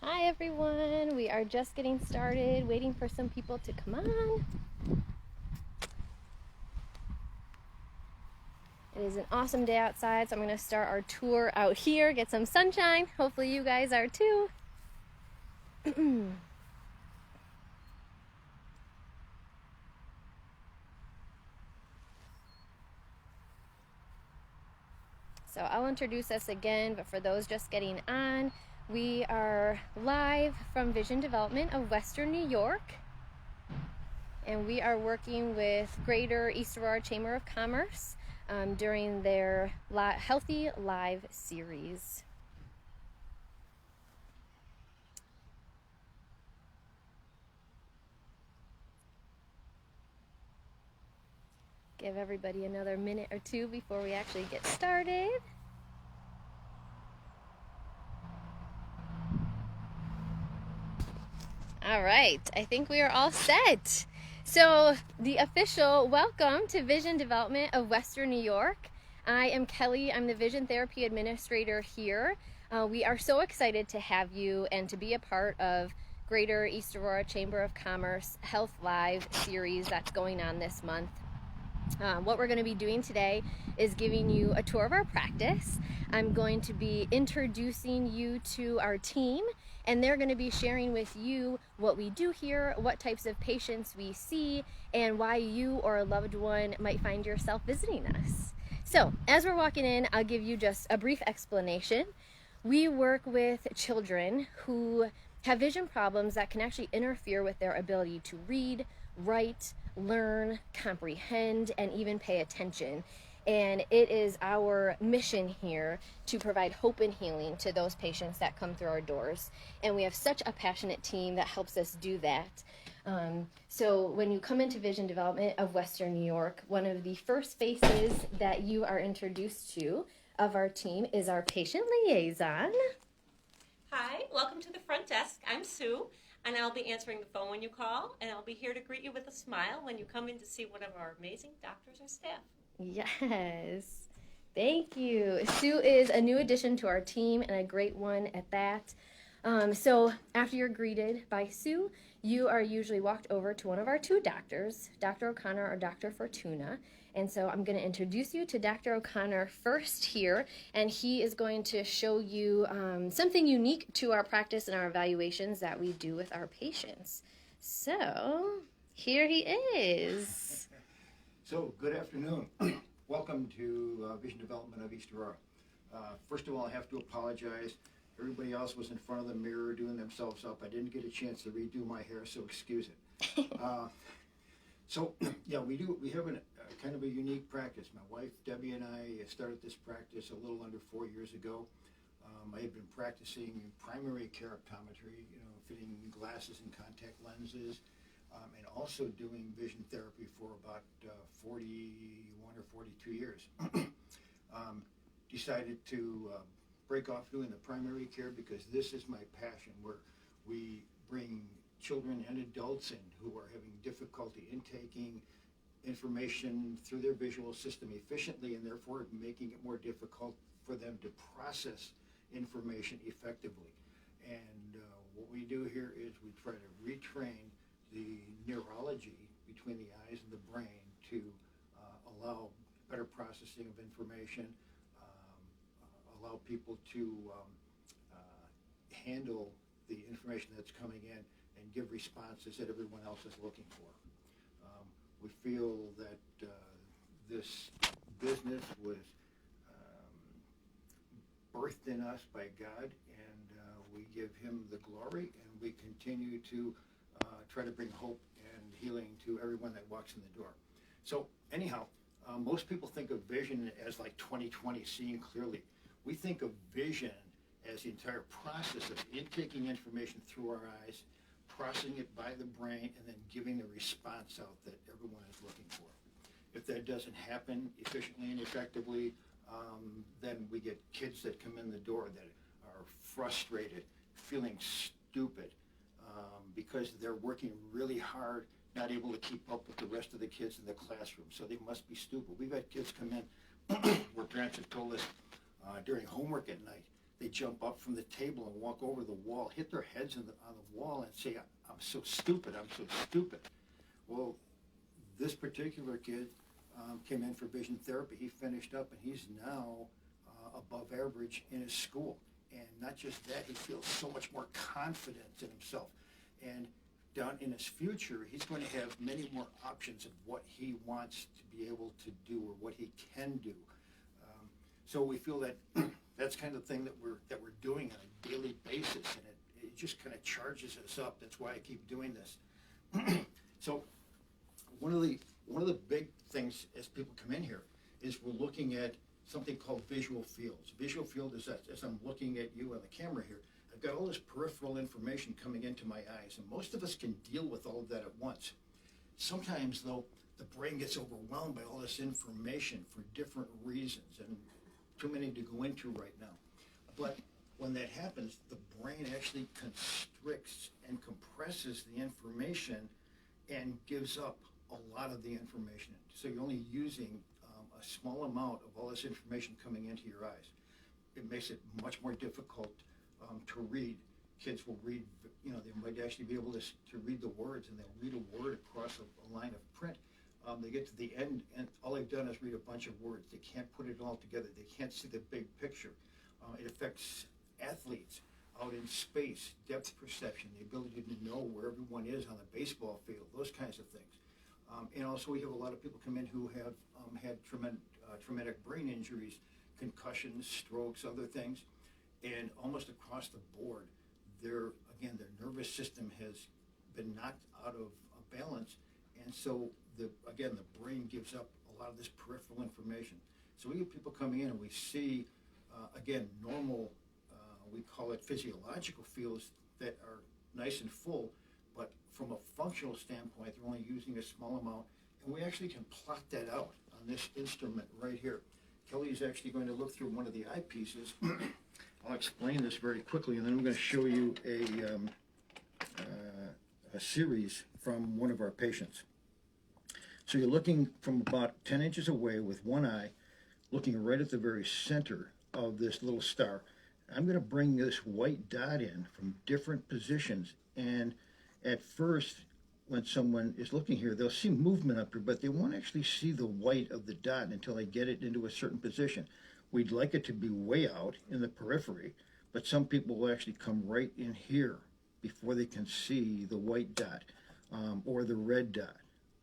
Hi everyone, we are just getting started, waiting for some people to come on. It is an awesome day outside, so I'm going to start our tour out here, get some sunshine. Hopefully you guys are too. So I'll introduce us again, but for those just getting on, we are live from Vision Development of Western New York, and we are working with Greater East Aurora Chamber of Commerce during their Healthy Live series. Give everybody another minute or two before we actually get started. All right, I think we are all set. So the official welcome to Vision Development of Western New York. I am Kelly, I'm the Vision Therapy Administrator here. We are so excited to have you and to be a part of Greater East Aurora Chamber of Commerce Health Live series that's going on this month. What we're going to be doing today is giving you a tour of our practice. I'm going to be introducing you to our team, and they're going to be sharing with you what we do here, what types of patients we see, and why you or a loved one might find yourself visiting us. So, as we're walking in, I'll give you just a brief explanation. We work with children who have vision problems that can actually interfere with their ability to read, write, learn, comprehend, and even pay attention. And it is our mission here to provide hope and healing to those patients that come through our doors. And we have such a passionate team that helps us do that. So when you come into Vision Development of Western New York, one of the first faces that you are introduced to of our team is our patient liaison. Hi, welcome to the front desk. I'm Sue, and I'll be answering the phone when you call, and I'll be here to greet you with a smile when you come in to see one of our amazing doctors or staff. Yes, thank you. Sue is a new addition to our team and a great one at that. So after you're greeted by Sue, you are usually walked over to one of our two doctors, Dr. O'Connor or Dr. Fortuna. And so I'm going to introduce you to Dr. O'Connor first here, and he is going to show you something unique to our practice and our evaluations that we do with our patients. So here he is. So, good afternoon. Welcome to Vision Development of East Aurora. First of all, I have to apologize. Everybody else was in front of the mirror doing themselves up. I didn't get a chance to redo my hair, so excuse it. Yeah, we have kind of a unique practice. My wife, Debbie, and I started this practice a little under 4 years ago. I had been practicing primary care optometry, fitting glasses and contact lenses, and also doing vision therapy for about 41 or 42 years. Decided to break off doing the primary care because this is my passion, where we bring children and adults in who are having difficulty intaking information through their visual system efficiently, and therefore making it more difficult for them to process information effectively. And what we do here is we try to retrain the neurology between the eyes and the brain to allow better processing of information, allow people to handle the information that's coming in and give responses that everyone else is looking for. We feel that this business was birthed in us by God, and we give him the glory, and we continue to try to bring hope and healing to everyone that walks in the door. So anyhow, most people think of vision as like 20/20, seeing clearly. We think of vision as the entire process of intaking information through our eyes, processing it by the brain, and then giving the response out that everyone is looking for. If that doesn't happen efficiently and effectively, then we get kids that come in the door that are frustrated, feeling stupid, because they're working really hard, not able to keep up with the rest of the kids in the classroom, so they must be stupid. We've had kids come in where parents have told us during homework at night they jump up from the table and walk over the wall, hit their heads on the wall and say, I'm so stupid, I'm so stupid. Well, this particular kid came in for vision therapy. He finished up and he's now above average in his school. And not just that, he feels so much more confident in himself. And down in his future, he's going to have many more options of what he wants to be able to do or what he can do. So we feel that that's kind of the thing that we're doing on a daily basis, and it just kind of charges us up. That's why I keep doing this. So one of the big things as people come in here is we're looking at something called visual fields. Visual field is that as I'm looking at you on the camera here, I've got all this peripheral information coming into my eyes, and most of us can deal with all of that at once. Sometimes, though, the brain gets overwhelmed by all this information for different reasons, and too many to go into right now. But when that happens, the brain actually constricts and compresses the information and gives up a lot of the information. So you're only using a small amount of all this information coming into your eyes. It makes it much more difficult to read. Kids will read, they might actually be able to read the words, and they'll read a word across a line of print. They get to the end, and all they've done is read a bunch of words. They can't put it all together. They can't see the big picture. It affects athletes out in space, depth perception, the ability to know where everyone is on the baseball field, those kinds of things. And also we have a lot of people come in who have had traumatic brain injuries, concussions, strokes, other things, and almost across the board, their nervous system has been knocked out of balance, and so the brain gives up a lot of this peripheral information. So we get people coming in and we see, normal, we call it physiological fields that are nice and full, but from a functional standpoint, they're only using a small amount, and we actually can plot that out on this instrument right here. Kelly is actually going to look through one of the eyepieces. I'll explain this very quickly, and then I'm going to show you a series from one of our patients. So you're looking from about 10 inches away with one eye, looking right at the very center of this little star. I'm going to bring this white dot in from different positions, and at first, when someone is looking here, they'll see movement up here, but they won't actually see the white of the dot until they get it into a certain position. We'd like it to be way out in the periphery, but some people will actually come right in here before they can see the white dot or the red dot,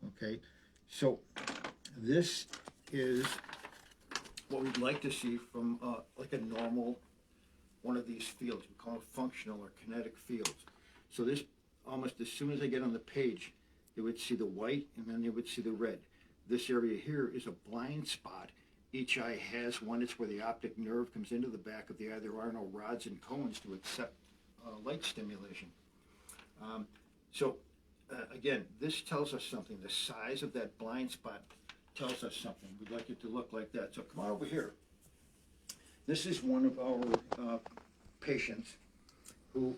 okay? So this is what we'd like to see from like a normal one of these fields. We call it functional or kinetic fields. So this, almost as soon as they get on the page, they would see the white and then they would see the red. This area here is a blind spot. Each eye has one. It's where the optic nerve comes into the back of the eye. There are no rods and cones to accept light stimulation. Again, this tells us something. The size of that blind spot tells us something. We'd like it to look like that. So come on over here. This is one of our patients who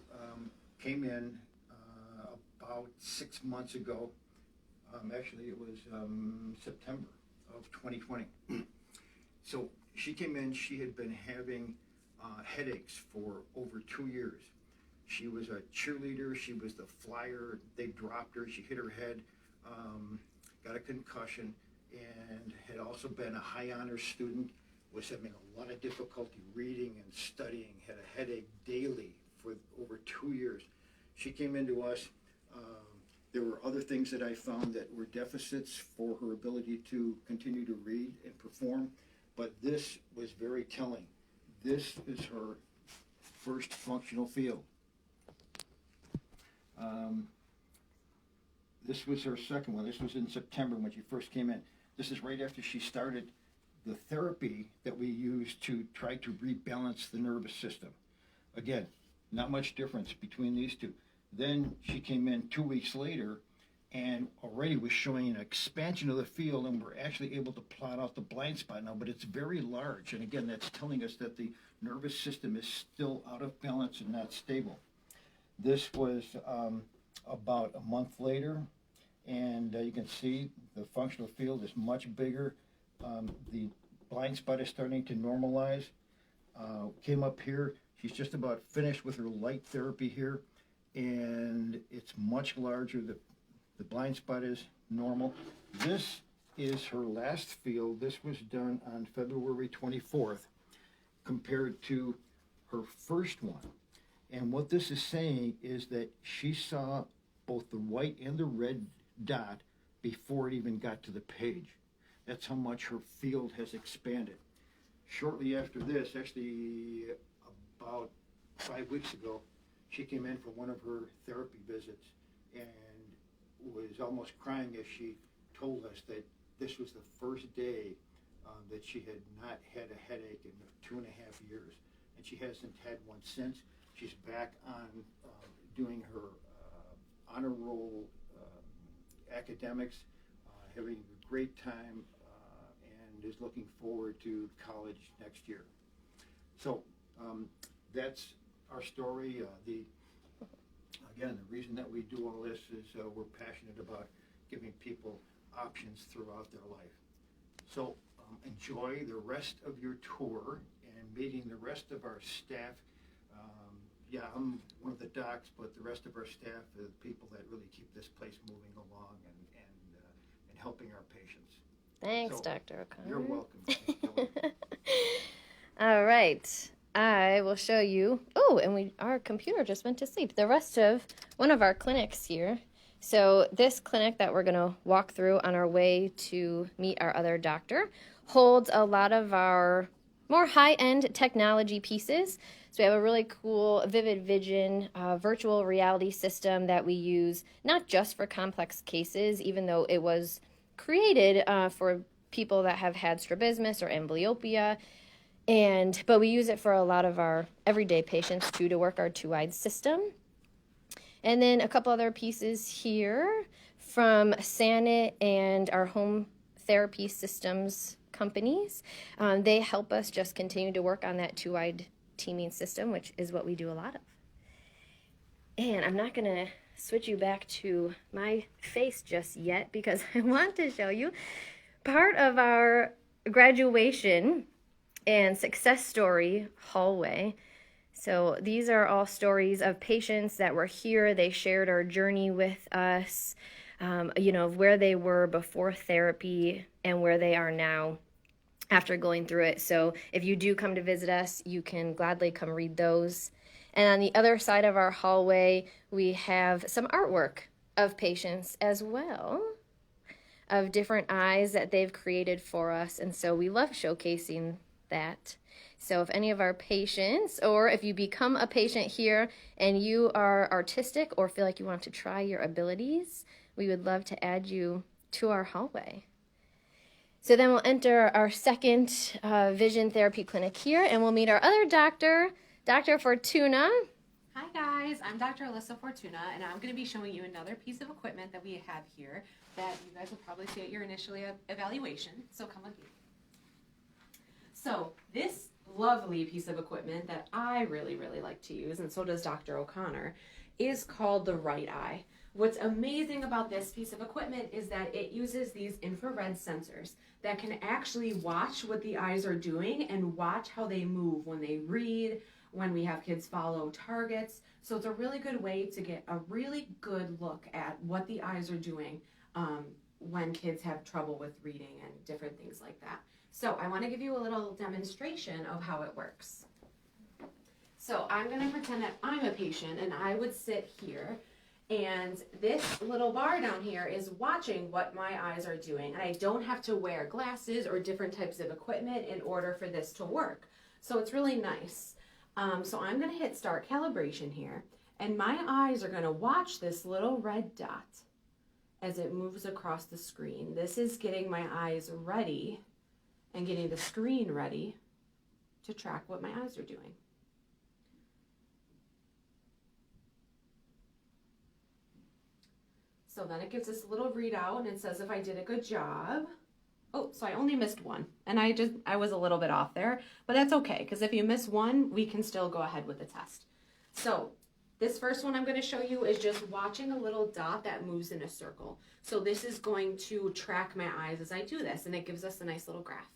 came in about 6 months ago. Actually, it was September of 2020. So she came in, she had been having headaches for over 2 years. She was a cheerleader, she was the flyer, they dropped her, she hit her head, got a concussion, and had also been a high honor student, was having a lot of difficulty reading and studying, had a headache daily for over 2 years. She came into us. There were other things that I found that were deficits for her ability to continue to read and perform, but this was very telling. This is her first functional field. This was her second one. This was in September when she first came in. This is right after she started the therapy that we use to try to rebalance the nervous system. Again, not much difference between these two. Then she came in 2 weeks later and already was showing an expansion of the field, and we're actually able to plot out the blind spot now, but it's very large. And again, that's telling us that the nervous system is still out of balance and not stable. This was about a month later, and you can see the functional field is much bigger. The blind spot is starting to normalize. Came up here She's just about finished with her light therapy here, and it's much larger. The blind spot is normal. This is her last field. This was done on February 24th compared to her first one. And what this is saying is that she saw both the white and the red dot before it even got to the page. That's how much her field has expanded. Shortly after this, actually about 5 weeks ago, she came in for one of her therapy visits and was almost crying as she told us that this was the first day that she had not had a headache in 2.5 years, and she hasn't had one since. She's back on doing her honor roll academics, having a great time, and is looking forward to college next year. So that's our story. Again, the reason that we do all this is we're passionate about giving people options throughout their life. So enjoy the rest of your tour and meeting the rest of our staff. Yeah, I'm one of the docs, but the rest of our staff are the people that really keep this place moving along and helping our patients. Thanks, So, Dr. O'Connor. You're welcome. Kelly. All right. I will show you. Oh, and our computer just went to sleep. The rest of one of our clinics here. So this clinic that we're going to walk through on our way to meet our other doctor holds a lot of our more high-end technology pieces. So we have a really cool Vivid Vision virtual reality system that we use not just for complex cases, even though it was created for people that have had strabismus or amblyopia. But we use it for a lot of our everyday patients too, to work our two-eyed system. And then a couple other pieces here from Sanit and our home therapy systems companies. They help us just continue to work on that two-eyed teaming system, which is what we do a lot of. And I'm not going to switch you back to my face just yet because I want to show you part of our graduation and success story hallway. So these are all stories of patients that were here. They shared our journey with us, of where they were before therapy and where they are now after going through it. So if you do come to visit us, you can gladly come read those. And on the other side of our hallway, we have some artwork of patients as well, of different eyes that they've created for us. And so we love showcasing that. So if any of our patients, or if you become a patient here and you are artistic or feel like you want to try your abilities, we would love to add you to our hallway. So then we'll enter our second vision therapy clinic here, and we'll meet our other doctor, Dr. Fortuna. Hi guys, I'm Dr. Alyssa Fortuna, and I'm going to be showing you another piece of equipment that we have here that you guys will probably see at your initial evaluation. So come with me. So this lovely piece of equipment that I really like to use, and so does Dr. O'Connor, is called the right eye. What's amazing about this piece of equipment is that it uses these infrared sensors that can actually watch what the eyes are doing and watch how they move when they read, when we have kids follow targets. So it's a really good way to get a really good look at what the eyes are doing when kids have trouble with reading and different things like that. So I want to give you a little demonstration of how it works. So I'm going to pretend that I'm a patient and I would sit here, and this little bar down here is watching what my eyes are doing, and I don't have to wear glasses or different types of equipment in order for this to work. So it's really nice. So I'm going to hit start calibration here, and my eyes are going to watch this little red dot as it moves across the screen. This is getting my eyes ready and getting the screen ready to track what my eyes are doing. So then it gives us a little readout and it says if I did a good job. Oh, so I only missed one, and I was a little bit off there, but that's okay, because if you miss one, we can still go ahead with the test. So this first one I'm going to show you is just watching a little dot that moves in a circle. So this is going to track my eyes as I do this, and it gives us a nice little graph.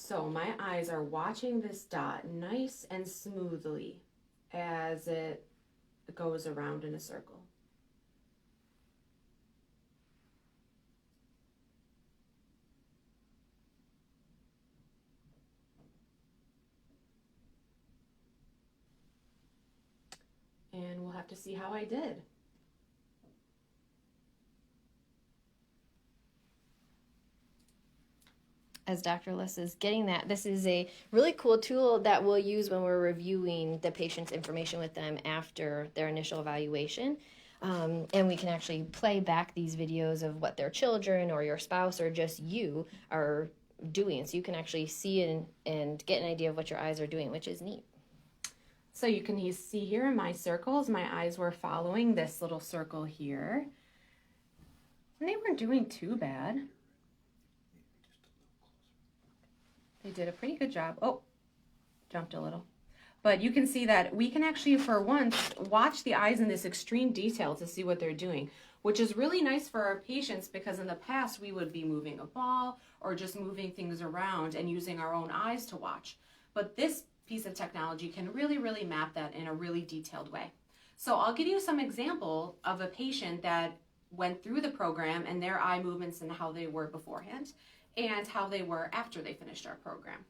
So my eyes are watching this dot nice and smoothly as it goes around in a circle. And we'll have to see how I did. As Dr. Liss is getting that, this is a really cool tool that we'll use when we're reviewing the patient's information with them after their initial evaluation. And we can actually play back these videos of what their children or your spouse or just you are doing. So you can actually see and get an idea of what your eyes are doing, which is neat. So you can see here in my circles, my eyes were following this little circle here. And they weren't doing too bad. They did a pretty good job. Oh, jumped a little. But you can see that we can actually, for once, watch the eyes in this extreme detail to see what they're doing, which is really nice for our patients because in the past we would be moving a ball or just moving things around and using our own eyes to watch. But this piece of technology can really map that in a really detailed way. So I'll give you some example of a patient that went through the program and their eye movements and how they were beforehand and how they were after they finished our program.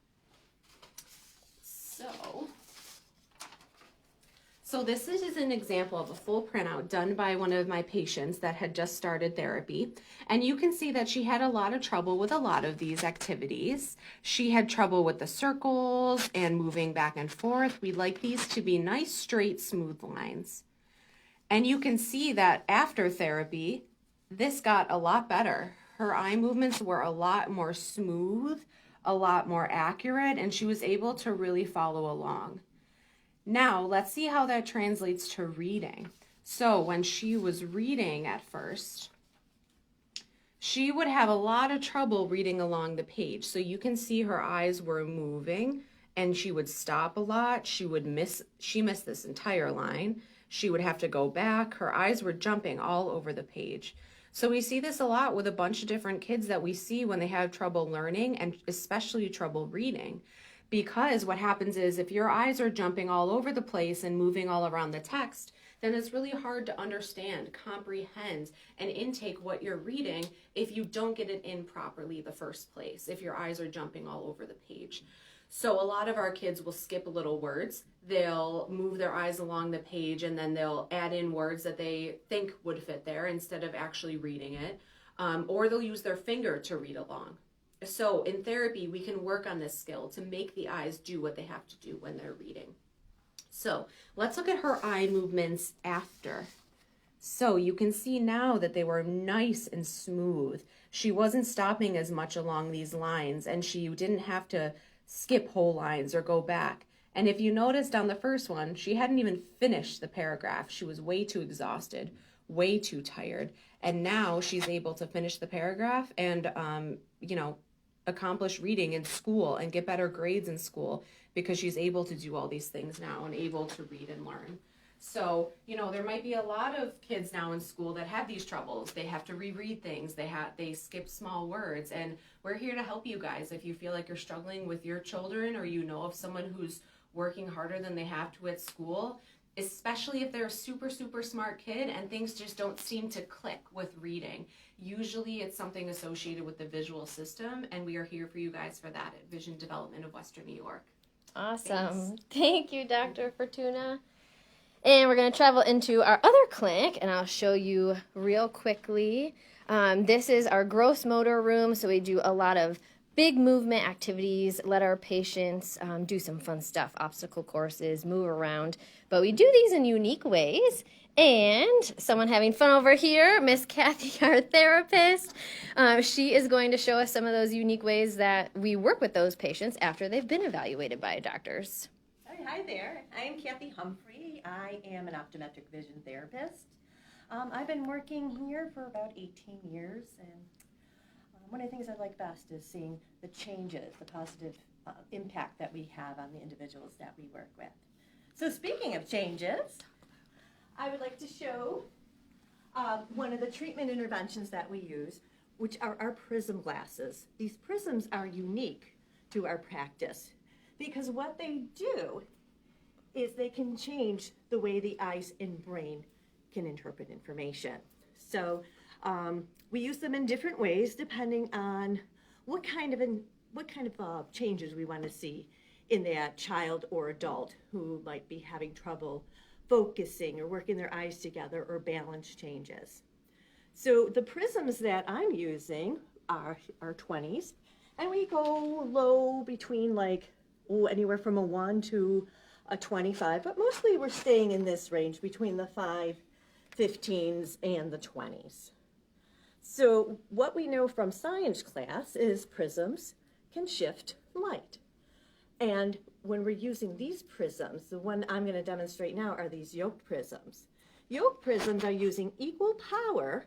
So this is an example of a full printout done by one of my patients that had just started therapy. And you can see that she had a lot of trouble with a lot of these activities. She had trouble with the circles and moving back and forth. We like these to be nice, straight, smooth lines. And you can see that after therapy, this got a lot better. Her eye movements were a lot more smooth, a lot more accurate, and she was able to really follow along. Now, let's see how that translates to reading. So when she was reading at first, she would have a lot of trouble reading along the page. So you can see her eyes were moving and she would stop a lot. She missed this entire line. She would have to go back. Her eyes were jumping all over the page. So we see this a lot with a bunch of different kids that we see when they have trouble learning and especially trouble reading. Because what happens is if your eyes are jumping all over the place and moving all around the text, then it's really hard to understand, comprehend, and intake what you're reading if you don't get it in properly the first place, if your eyes are jumping all over the page. So a lot of our kids will skip little words. They'll move their eyes along the page and then they'll add in words that they think would fit there instead of actually reading it. Or they'll use their finger to read along. So in therapy, we can work on this skill to make the eyes do what they have to do when they're reading. So let's look at her eye movements after. So you can see now that they were nice and smooth. She wasn't stopping as much along these lines and she didn't have to skip whole lines or go back. And if you noticed on the first one, she hadn't even finished the paragraph. She was way too exhausted, way too tired. And now she's able to finish the paragraph and, accomplish reading in school and get better grades in school because she's able to do all these things now and able to read and learn. So, there might be a lot of kids now in school that have these troubles. They have to reread things. They skip small words. And we're here to help you guys. If you feel like you're struggling with your children or you know of someone who's working harder than they have to at school, especially if they're a super smart kid and things just don't seem to click with reading. Usually it's something associated with the visual system, and we are here for you guys for that at Vision Development of Western New York. Awesome. Thanks. Thank you, Dr. Fortuna. And we're going to travel into our other clinic, and I'll show you real quickly. This is our gross motor room, so we do a lot of big movement activities, let our patients do some fun stuff, obstacle courses, move around. But we do these in unique ways. And someone having fun over here, Miss Kathy, our therapist, she is going to show us some of those unique ways that we work with those patients after they've been evaluated by doctors. Hi there. I'm Kathy Humphrey. I am an optometric vision therapist. I've been working here for about 18 years, and one of the things I like best is seeing the changes, the positive impact that we have on the individuals that we work with. So speaking of changes, I would like to show one of the treatment interventions that we use, which are our prism glasses. These prisms are unique to our practice, because what they do is they can change the way the eyes and brain can interpret information. So we use them in different ways depending on what kind of changes we want to see in that child or adult who might be having trouble focusing or working their eyes together, or balance changes. So the prisms that I'm using are 20s, and we go low between like anywhere from a 1 to a 25, but mostly we're staying in this range between the 5, 15s and the 20s. So what we know from science class is prisms can shift light. And when we're using these prisms, the one I'm going to demonstrate now are these yolk prisms. Yolk prisms are using equal power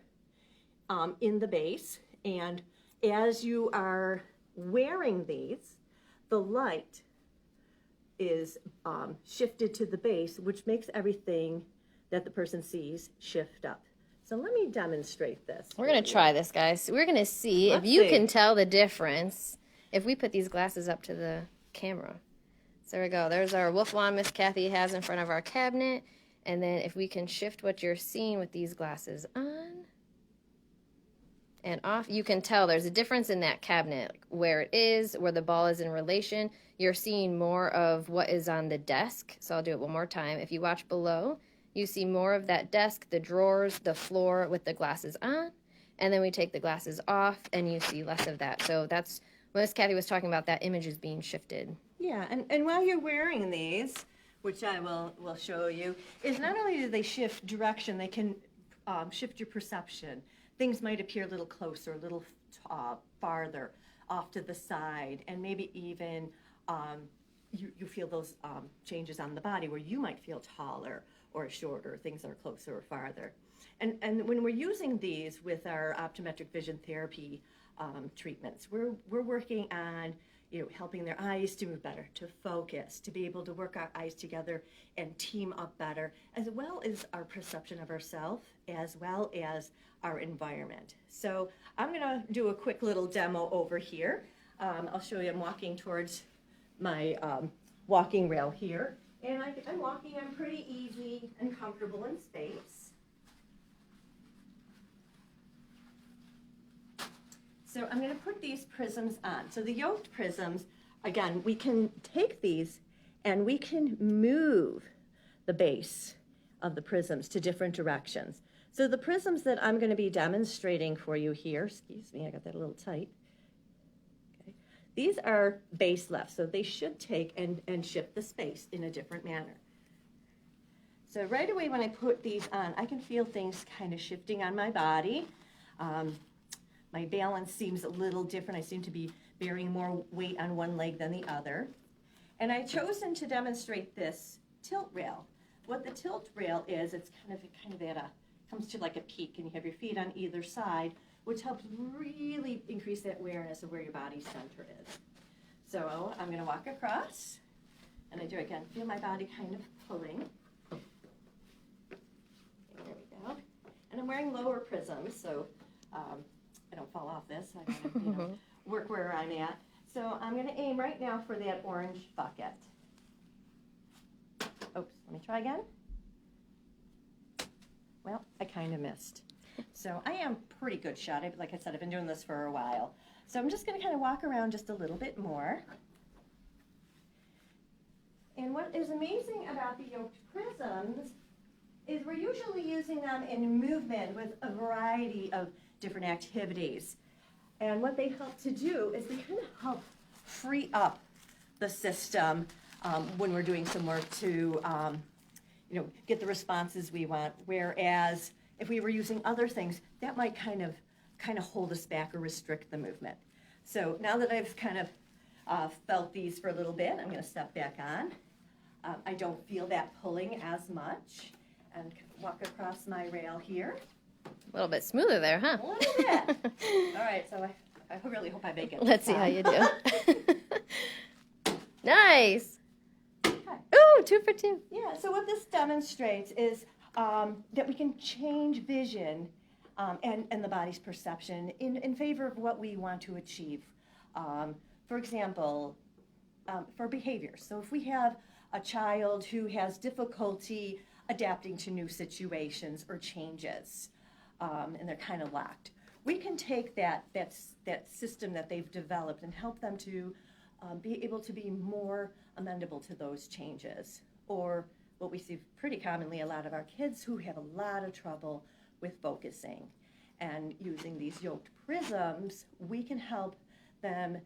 in the base, and as you are wearing these, the light is shifted to the base, which makes everything that the person sees shift up. So let me demonstrate this. We're going to try this, guys. We're going to see if you can tell the difference if we put these glasses up to the camera. So there we go. There's our wolf wand Miss Kathy has in front of our cabinet. And then if we can shift what you're seeing with these glasses on and off, you can tell there's a difference in that cabinet, where it is, where the ball is in relation. You're seeing more of what is on the desk. So I'll do it one more time. If you watch below, you see more of that desk, the drawers, the floor with the glasses on. And then we take the glasses off and you see less of that. So that's what Miss Kathy was talking about, that image is being shifted. Yeah, and while you're wearing these, which I will show you, is not only do they shift direction, they can shift your perception. Things might appear a little closer, a little farther off to the side, and maybe even you feel those changes on the body where you might feel taller or shorter, things are closer or farther. And when we're using these with our optometric vision therapy treatments, we're working on helping their eyes to move better, to focus, to be able to work our eyes together and team up better, as well as our perception of ourselves, as well as our environment. So I'm going to do a quick little demo over here. I'll show you. I'm walking towards my walking rail here, and I'm walking. I'm pretty easy and comfortable in space. So I'm going to put these prisms on. So the yoked prisms, again, we can take these and we can move the base of the prisms to different directions. So the prisms that I'm going to be demonstrating for you here, excuse me, I got that a little tight. Okay. These are base left, so they should take and shift the space in a different manner. So right away when I put these on, I can feel things kind of shifting on my body. My balance seems a little different. I seem to be bearing more weight on one leg than the other. And I've chosen to demonstrate this tilt rail. What the tilt rail is, it's kind of at a, comes to like a peak, and you have your feet on either side, which helps really increase that awareness of where your body center is. So I'm going to walk across, and I do again, feel my body kind of pulling. There we go. And I'm wearing lower prisms, so I don't fall off this. I gotta, work where I'm at. So I'm going to aim right now for that orange bucket. Oops, let me try again. Well, I kind of missed. So I am pretty good shot. Like I said, I've been doing this for a while. So I'm just going to kind of walk around just a little bit more. And what is amazing about the yoked prisms is we're usually using them in movement with a variety of different activities. And what they help to do is they kind of help free up the system when we're doing some work to get the responses we want. Whereas if we were using other things, that might kind of hold us back or restrict the movement. So now that I've kind of felt these for a little bit, I'm going to step back on. I don't feel that pulling as much, and walk across my rail here. A little bit smoother there, huh? A little bit. All right, so I really hope I make it. Let's see how you do. Nice. Okay. Ooh, 2 for 2. Yeah, so what this demonstrates is that we can change vision and the body's perception in favor of what we want to achieve for example, for behaviors. So if we have a child who has difficulty adapting to new situations or changes, and they're kind of locked, we can take that system that they've developed and help them to be able to be more amenable to those changes. Or what we see pretty commonly, a lot of our kids who have a lot of trouble with focusing. And using these yoked prisms, we can help them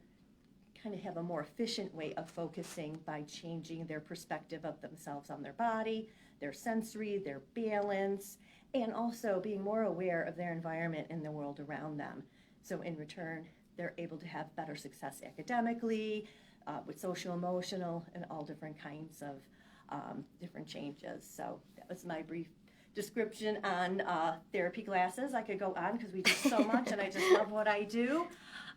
kind of have a more efficient way of focusing by changing their perspective of themselves on their body, their sensory, their balance, and also being more aware of their environment and the world around them. So in return, they're able to have better success academically, with social, emotional, and all different kinds of different changes. So that was my brief description on therapy classes. I could go on because we do so much and I just love what I do.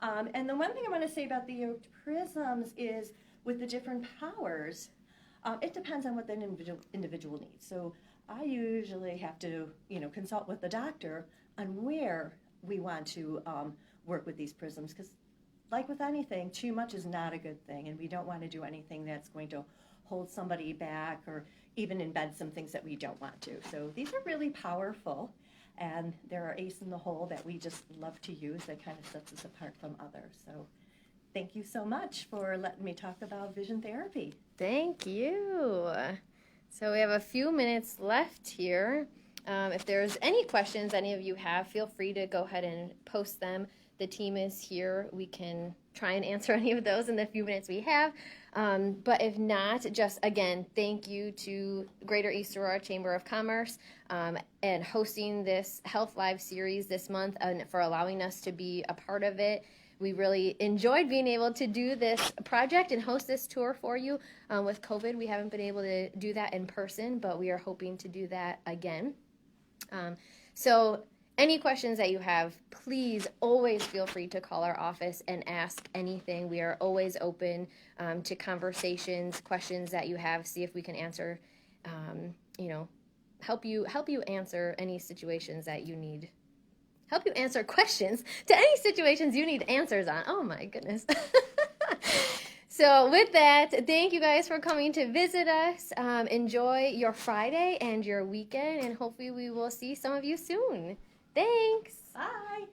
And the one thing I want to say about the yoked prisms is with the different powers, it depends on what the individual needs. So I usually have to, consult with the doctor on where we want to work with these prisms, because like with anything, too much is not a good thing, and we don't want to do anything that's going to hold somebody back or even embed some things that we don't want to. So these are really powerful, and they're our ace in the hole that we just love to use that kind of sets us apart from others. So thank you so much for letting me talk about vision therapy. Thank you. So we have a few minutes left here. If there's any questions any of you have, feel free to go ahead and post them. The team is here. We can try and answer any of those in the few minutes we have. But if not, just again, thank you to Greater East Aurora Chamber of Commerce and hosting this Health Live series this month and for allowing us to be a part of it. We really enjoyed being able to do this project and host this tour for you. With COVID, we haven't been able to do that in person, but we are hoping to do that again. So any questions that you have, please always feel free to call our office and ask anything. We are always open to conversations, questions that you have, see if we can answer, help you answer any situations that you need. Help you answer questions to any situations you need answers on. Oh my goodness. So with that, thank you guys for coming to visit us. Enjoy your Friday and your weekend, and hopefully we will see some of you soon. Thanks. Bye.